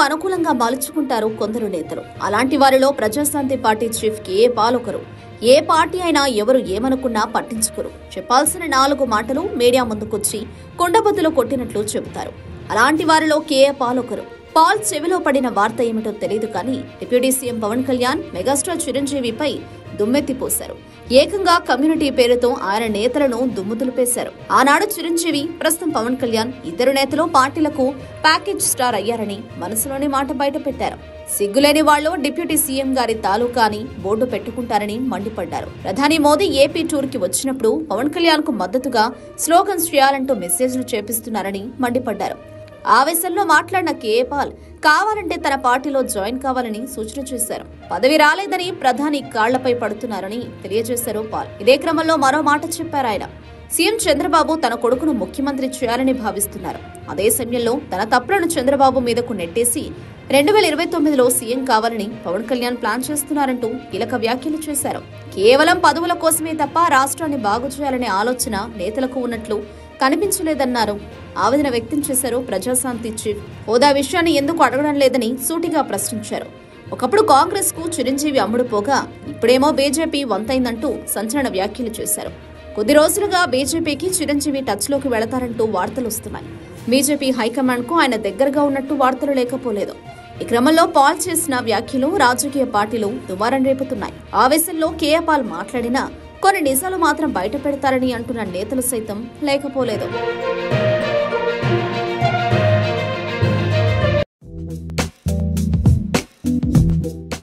తమకు అనుకూలంగా మలుచుకుంటారు కొందరు నేతలు. అలాంటి వారిలో ప్రజాశాంతి పార్టీ చీఫ్ కేఏ పాల్ ఒకరు. ఏ పార్టీ అయినా ఎవరు ఏమనుకున్నా పట్టించుకోరు. చెప్పాల్సిన 4 మాటలు మీడియా ముందుకొచ్చి కుండబద్దలు కొట్టినట్లు చెబుతారు. అలాంటి వారిలో కేఏ పాల్ ఒకరు. పాల్ చెవిలో పడిన వార్త ఏమిటో తెలియదు కానీ deputy CM Pawan Kalyan megastar చిరంజీవిపై దుమ్మెత్తిపోశారు. ఏకంగా కమ్యూనిటీ పేరుతో ఆయన నేతలను దుమ్ము దులిపేశారు. ఆనాడు చిరంజీవి, ప్రస్తుతం పవన్ కళ్యాణ్ ఇద్దరు నేతలు పార్టీలకు ప్యాకేజ్ స్టార్ అయ్యారని మనసులోని మాట బయట పెట్టారు. సిగ్గులేని వాళ్లు డిప్యూటీ సీఎం గారి తాలూకా అని బోర్డు పెట్టుకుంటారని మండిపడ్డారు. ప్రధాని మోదీ ఏపీ టూర్ కి వచ్చినప్పుడు పవన్ కళ్యాణ్ కు మద్దతుగా స్లోగన్స్ చేయాలంటూ మెసేజ్లు చేపిస్తున్నారని మండిపడ్డారు. ఆవేశంలో మాట్లాడిన కేఏ పాల్ కావాలంటే తన పార్టీలో జాయిన్ కావాలని సూచన చేశారు. పదవి రాలేదని ప్రధాని కాళ్లపై పడుతున్నారని తెలియజేశారు పాల్. ఇదే క్రమంలో మరో మాట చెప్పారు ఆయన. సీఎం చంద్రబాబు తన కొడుకును ముఖ్యమంత్రి చేయాలని భావిస్తున్నారు. అదే సమయంలో తన తప్పులను చంద్రబాబు మీదకు నెట్టేసి 2029లో సీఎం కావాలని పవన్ కళ్యాణ్ ప్లాన్ చేస్తున్నారంటూ కీలక వ్యాఖ్యలు చేశారు. కేవలం పదవుల కోసమే తప్ప రాష్ట్రాన్ని బాగు చేయాలనే ఆలోచన నేతలకు ఉన్నట్లు కనిపించలేదన్నారు. ఆవేదన వ్యక్తం చేశారు ప్రజాశాంతి చీఫ్. హోదా విషయాన్ని ఎందుకు అడగడం లేదని సూటిగా ప్రశ్నించారు. ఒకప్పుడు కాంగ్రెస్ కు చిరంజీవి అమ్ముడుపోగా ఇప్పుడేమో బీజేపీ వంతైందంటూ సంచలన వ్యాఖ్యలు చేశారు. కొద్ది రోజులుగా బీజేపీకి చిరంజీవి టచ్ లోకి వెళతారంటూ వార్తలు వస్తున్నాయి. బీజేపీ హైకమాండ్ కు ఆయన దగ్గరగా ఉన్నట్టు వార్తలు లేకపోలేదు. ఈ క్రమంలో పాల్ చేసిన వ్యాఖ్యలు రాజకీయ పార్టీలు దుమారం రేపుతున్నాయి. ఆవేశంలో కేఏ పాల్ మాట్లాడినా కొన్ని నిజాలు మాత్రం బయట పెడతారని అంటున్న నేతలు సైతం లేకపోలేదు.